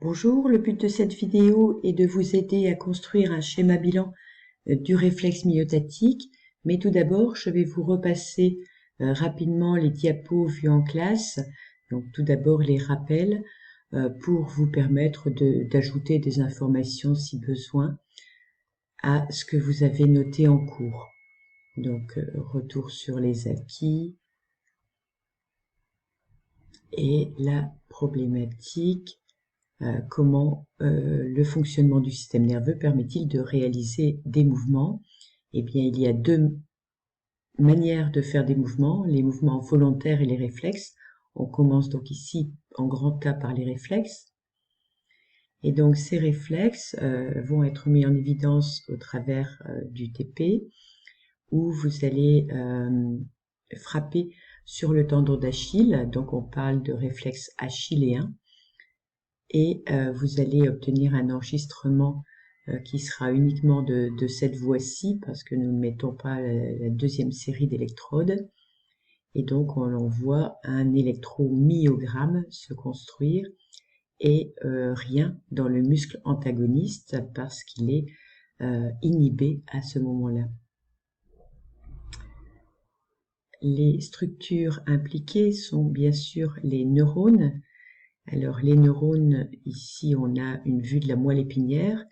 Bonjour, le but de cette vidéo est de vous aider à construire un schéma bilan du réflexe myotatique, mais tout d'abord je vais vous repasser rapidement les diapos vues en classe, donc tout d'abord les rappels pour vous permettre d'ajouter des informations si besoin à ce que vous avez noté en cours. Donc retour sur les acquis et la problématique. Comment le fonctionnement du système nerveux permet-il de réaliser des mouvements? Eh bien, il y a deux manières de faire des mouvements, les mouvements volontaires et les réflexes. On commence donc ici en grand A par les réflexes. Et donc ces réflexes vont être mis en évidence au travers du TP, où vous allez frapper sur le tendon d'Achille. Donc on parle de réflexe achilléen. Et vous allez obtenir un enregistrement qui sera uniquement de cette voie-ci, parce que nous ne mettons pas la deuxième série d'électrodes. Et donc on voit un électromyogramme se construire et rien dans le muscle antagoniste parce qu'il est inhibé à ce moment-là. Les structures impliquées sont bien sûr les neurones. Alors les neurones, ici on a une vue de la moelle épinière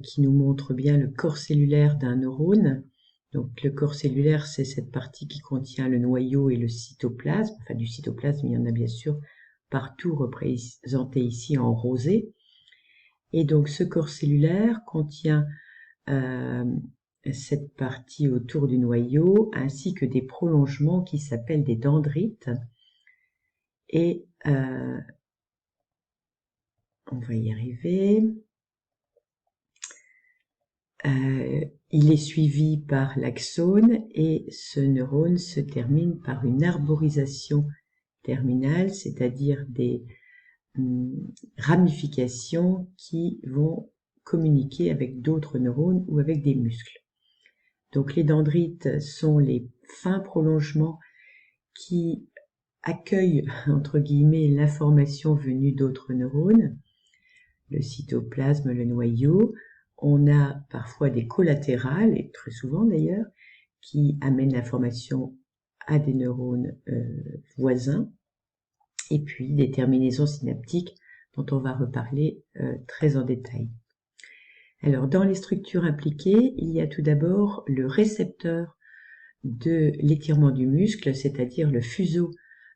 qui nous montre bien le corps cellulaire d'un neurone. Donc le corps cellulaire, c'est cette partie qui contient le noyau et le cytoplasme, enfin du cytoplasme, il y en a bien sûr partout représenté ici en rosé. Et donc ce corps cellulaire contient cette partie autour du noyau, ainsi que des prolongements qui s'appellent des dendrites. Et on va y arriver. Il est suivi par l'axone et ce neurone se termine par une arborisation terminale, c'est-à-dire des ramifications qui vont communiquer avec d'autres neurones ou avec des muscles. Donc les dendrites sont les fins prolongements qui accueillent, entre guillemets, l'information venue d'autres neurones, le cytoplasme, le noyau. On a parfois des collatérales, et très souvent d'ailleurs, qui amènent l'information à des neurones voisins, et puis des terminaisons synaptiques dont on va reparler très en détail. Alors, dans les structures impliquées, il y a tout d'abord le récepteur de l'étirement du muscle, c'est-à-dire le fuseau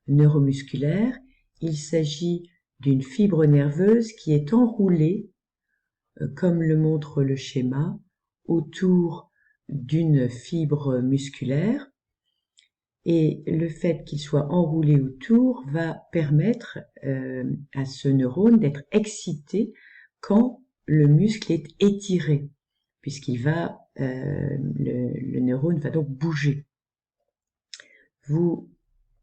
neuromusculaire. Il s'agit d'une fibre nerveuse qui est enroulée, comme le montre le schéma, autour d'une fibre musculaire. Et le fait qu'il soit enroulé autour va permettre à ce neurone d'être excité quand le muscle est étiré, puisqu'il va, le neurone va donc bouger. Vous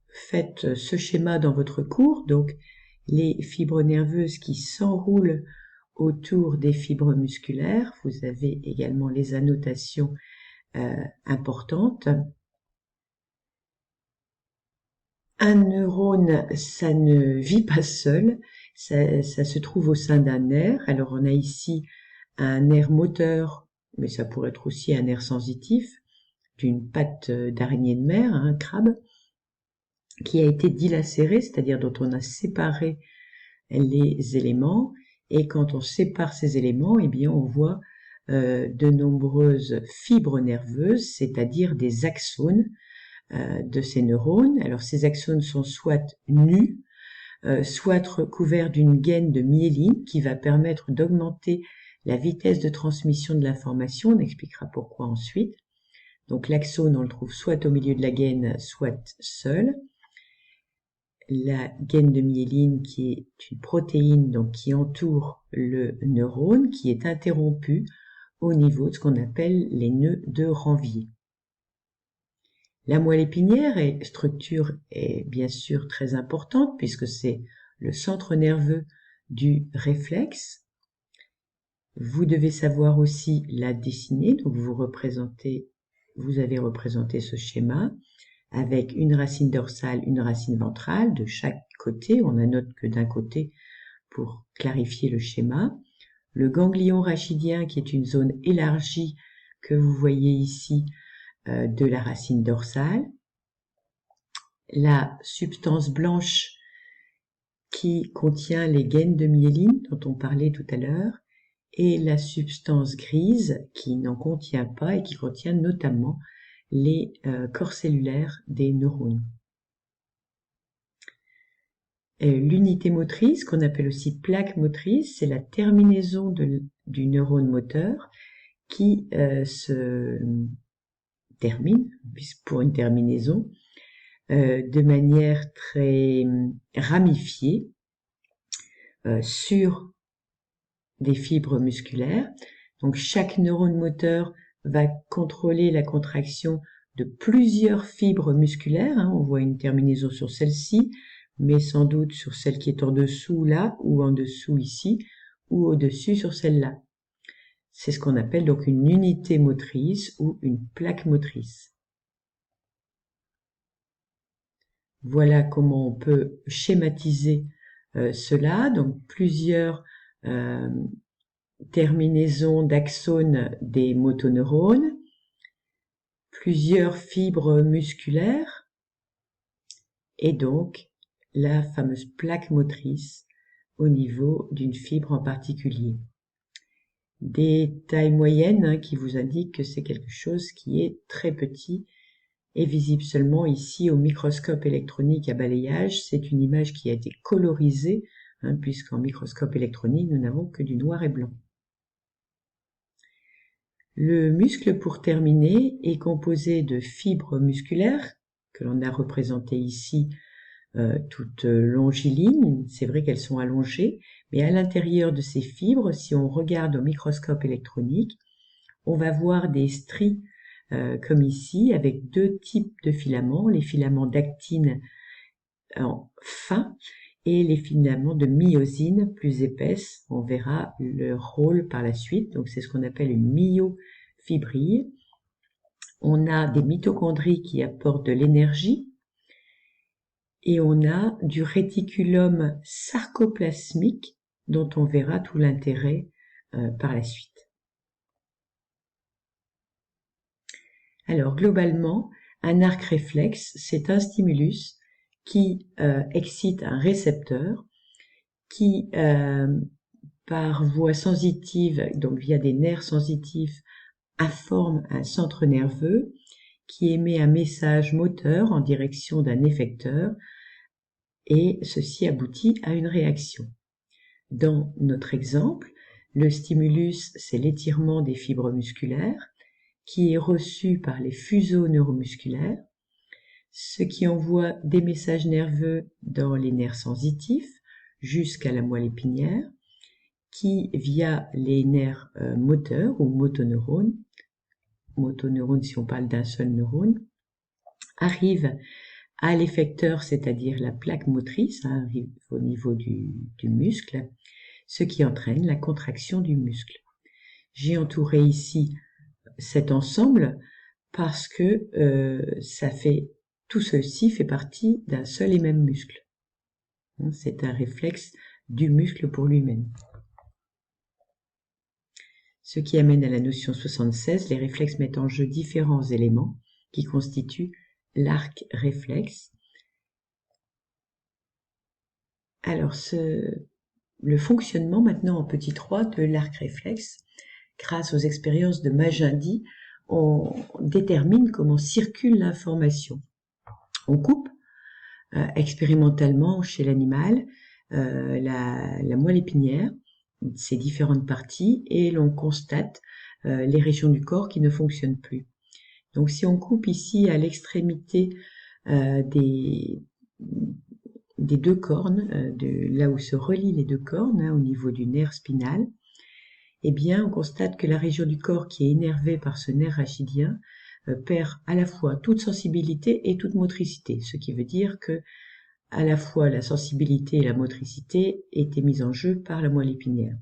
faites ce schéma dans votre cours, donc les fibres nerveuses qui s'enroulent autour des fibres musculaires. Vous avez également les annotations importantes. Un neurone, ça ne vit pas seul, ça se trouve au sein d'un nerf. Alors on a ici un nerf moteur, mais ça pourrait être aussi un nerf sensitif, d'une patte d'araignée de mer, un crabe, qui a été dilacéré, c'est-à-dire dont on a séparé les éléments. Et quand on sépare ces éléments, eh bien on voit de nombreuses fibres nerveuses, c'est-à-dire des axones de ces neurones. Alors ces axones sont soit nus, soit recouverts d'une gaine de myéline qui va permettre d'augmenter la vitesse de transmission de l'information. On expliquera pourquoi ensuite. Donc l'axone, on le trouve soit au milieu de la gaine, soit seul. La gaine de myéline qui est une protéine donc qui entoure le neurone, qui est interrompue au niveau de ce qu'on appelle les nœuds de Ranvier. La moelle épinière structure est bien sûr très importante puisque c'est le centre nerveux du réflexe. Vous devez savoir aussi la dessiner, donc vous avez représenté ce schéma avec une racine dorsale, une racine ventrale de chaque côté. On n'annote que d'un côté pour clarifier le schéma. Le ganglion rachidien, qui est une zone élargie que vous voyez ici de la racine dorsale. La substance blanche qui contient les gaines de myéline dont on parlait tout à l'heure, et la substance grise qui n'en contient pas et qui contient notamment les corps cellulaires des neurones. L'unité motrice, qu'on appelle aussi plaque motrice, c'est la terminaison du neurone moteur qui se termine, pour une terminaison, de manière très ramifiée sur des fibres musculaires. Donc chaque neurone moteur va contrôler la contraction de plusieurs fibres musculaires. On voit une terminaison sur celle-ci, mais sans doute sur celle qui est en dessous là, ou en dessous ici, ou au-dessus sur celle-là. C'est ce qu'on appelle donc une unité motrice ou une plaque motrice. Voilà comment on peut schématiser cela. Donc plusieurs terminaisons d'axones des motoneurones, plusieurs fibres musculaires et donc la fameuse plaque motrice au niveau d'une fibre en particulier. Des tailles moyennes qui vous indiquent que c'est quelque chose qui est très petit et visible seulement ici au microscope électronique à balayage. C'est une image qui a été colorisée, puisqu'en microscope électronique, nous n'avons que du noir et blanc. Le muscle, pour terminer, est composé de fibres musculaires, que l'on a représentées ici toutes longilignes. C'est vrai qu'elles sont allongées, mais à l'intérieur de ces fibres, si on regarde au microscope électronique, on va voir des stries comme ici, avec deux types de filaments, les filaments d'actine fins et les filaments de myosine plus épaisses. On verra leur rôle par la suite, donc c'est ce qu'on appelle une myofibrille. On a des mitochondries qui apportent de l'énergie et on a du réticulum sarcoplasmique dont on verra tout l'intérêt par la suite. Alors globalement, un arc réflexe, c'est un stimulus qui excite un récepteur qui, par voie sensitive, donc via des nerfs sensitifs, informe un centre nerveux qui émet un message moteur en direction d'un effecteur et ceci aboutit à une réaction. Dans notre exemple, le stimulus, c'est l'étirement des fibres musculaires qui est reçu par les fuseaux neuromusculaires, ce qui envoie des messages nerveux dans les nerfs sensitifs jusqu'à la moelle épinière, qui, via les nerfs moteurs ou motoneurones si on parle d'un seul neurone, arrive à l'effecteur, c'est-à-dire la plaque motrice, arrive au niveau du muscle, ce qui entraîne la contraction du muscle. J'ai entouré ici cet ensemble parce que tout ceci fait partie d'un seul et même muscle. C'est un réflexe du muscle pour lui-même. Ce qui amène à la notion 76, les réflexes mettent en jeu différents éléments qui constituent l'arc réflexe. Alors, le fonctionnement maintenant en petit 3 de l'arc réflexe, grâce aux expériences de Magendie, on détermine comment circule l'information. On coupe expérimentalement chez l'animal la moelle épinière, ses différentes parties, et l'on constate les régions du corps qui ne fonctionnent plus. Donc si on coupe ici à l'extrémité des deux cornes, là où se relient les deux cornes, au niveau du nerf spinal, eh bien on constate que la région du corps qui est énervée par ce nerf rachidien perd à la fois toute sensibilité et toute motricité, ce qui veut dire que à la fois la sensibilité et la motricité étaient mises en jeu par la moelle épinière.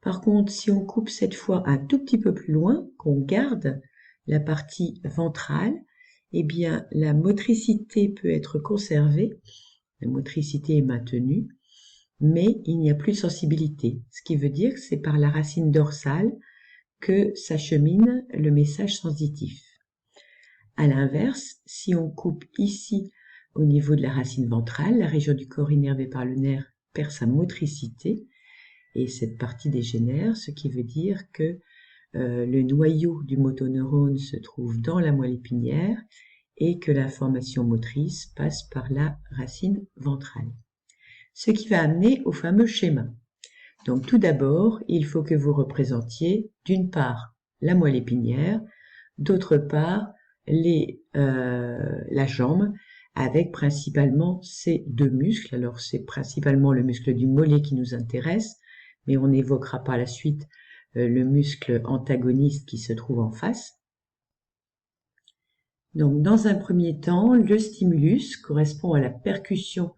Par contre, si on coupe cette fois un tout petit peu plus loin, qu'on garde la partie ventrale, eh bien la motricité peut être conservée, la motricité est maintenue, mais il n'y a plus de sensibilité. Ce qui veut dire que c'est par la racine dorsale que s'achemine le message sensitif. À l'inverse, si on coupe ici au niveau de la racine ventrale, la région du corps innervée par le nerf perd sa motricité et cette partie dégénère, ce qui veut dire que le noyau du motoneurone se trouve dans la moelle épinière et que l'information motrice passe par la racine ventrale. Ce qui va amener au fameux schéma. Donc tout d'abord, il faut que vous représentiez d'une part la moelle épinière, d'autre part la jambe avec principalement ces deux muscles. Alors c'est principalement le muscle du mollet qui nous intéresse, mais on évoquera par la suite le muscle antagoniste qui se trouve en face. Donc dans un premier temps, le stimulus correspond à la percussion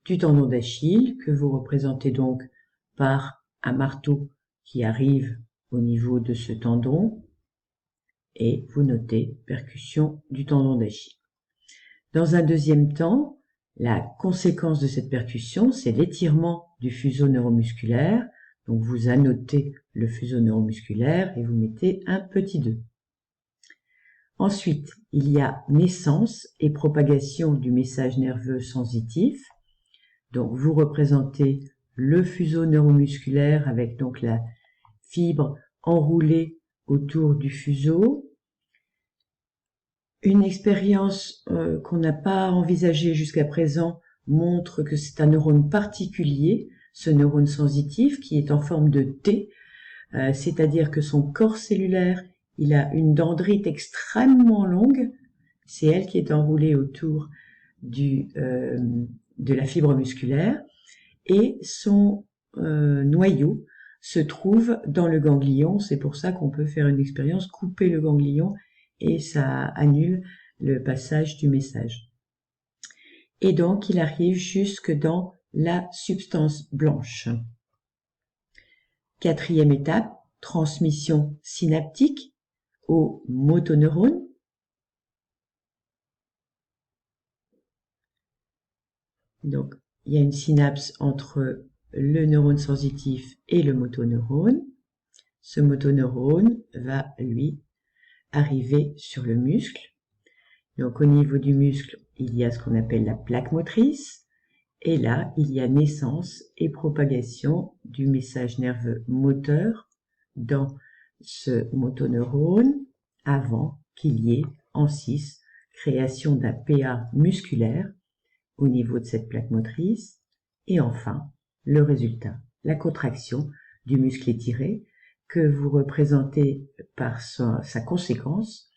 du tendon d'Achille que vous représentez donc par un marteau qui arrive au niveau de ce tendon et vous notez percussion du tendon d'Achille. Dans un deuxième temps, la conséquence de cette percussion, c'est l'étirement du fuseau neuromusculaire. Donc vous annotez le fuseau neuromusculaire et vous mettez un petit 2. Ensuite, il y a naissance et propagation du message nerveux sensitif. Donc vous représentez le fuseau neuromusculaire avec donc la fibre enroulée autour du fuseau. Une expérience qu'on n'a pas envisagée jusqu'à présent montre que c'est un neurone particulier, ce neurone sensitif qui est en forme de T, c'est-à-dire que son corps cellulaire, il a une dendrite extrêmement longue, c'est elle qui est enroulée autour de la fibre musculaire, et son noyau se trouve dans le ganglion. C'est pour ça qu'on peut faire une expérience, couper le ganglion, et ça annule le passage du message. Et donc, il arrive jusque dans la substance blanche. Quatrième étape, transmission synaptique au motoneurone. Donc, il y a une synapse entre le neurone sensitif et le motoneurone. Ce motoneurone va, lui, arriver sur le muscle. Donc, au niveau du muscle, il y a ce qu'on appelle la plaque motrice. Et là, il y a naissance et propagation du message nerveux moteur dans ce motoneurone avant qu'il y ait en 6 création d'un PA musculaire au niveau de cette plaque motrice et enfin le résultat, la contraction du muscle étiré que vous représentez par sa conséquence,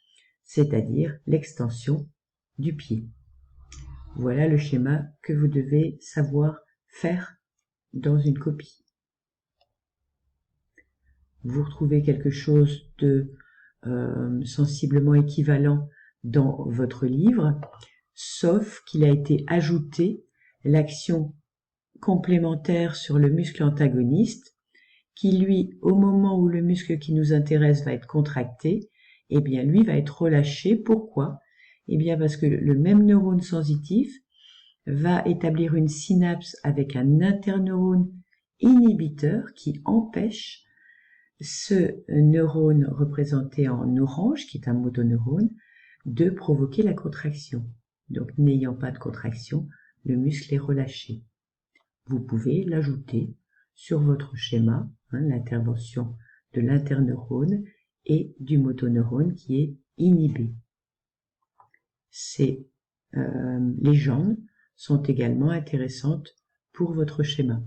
c'est-à-dire l'extension du pied. Voilà le schéma que vous devez savoir faire dans une copie. Vous retrouvez quelque chose de sensiblement équivalent dans votre livre, sauf qu'il a été ajouté l'action complémentaire sur le muscle antagoniste, qui lui, au moment où le muscle qui nous intéresse va être contracté, eh bien lui va être relâché. Pourquoi ? Eh bien parce que le même neurone sensitif va établir une synapse avec un interneurone inhibiteur qui empêche ce neurone représenté en orange, qui est un motoneurone, de provoquer la contraction. Donc n'ayant pas de contraction, le muscle est relâché. Vous pouvez l'ajouter sur votre schéma, l'intervention de l'interneurone et du motoneurone qui est inhibé. Ces légendes sont également intéressantes pour votre schéma.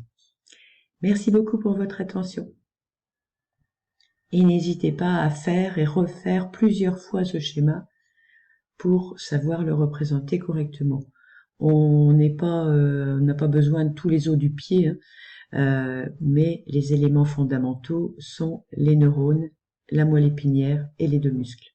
Merci beaucoup pour votre attention. Et n'hésitez pas à faire et refaire plusieurs fois ce schéma pour savoir le représenter correctement. On n'a pas besoin de tous les os du pied, mais les éléments fondamentaux sont les neurones, la moelle épinière et les deux muscles.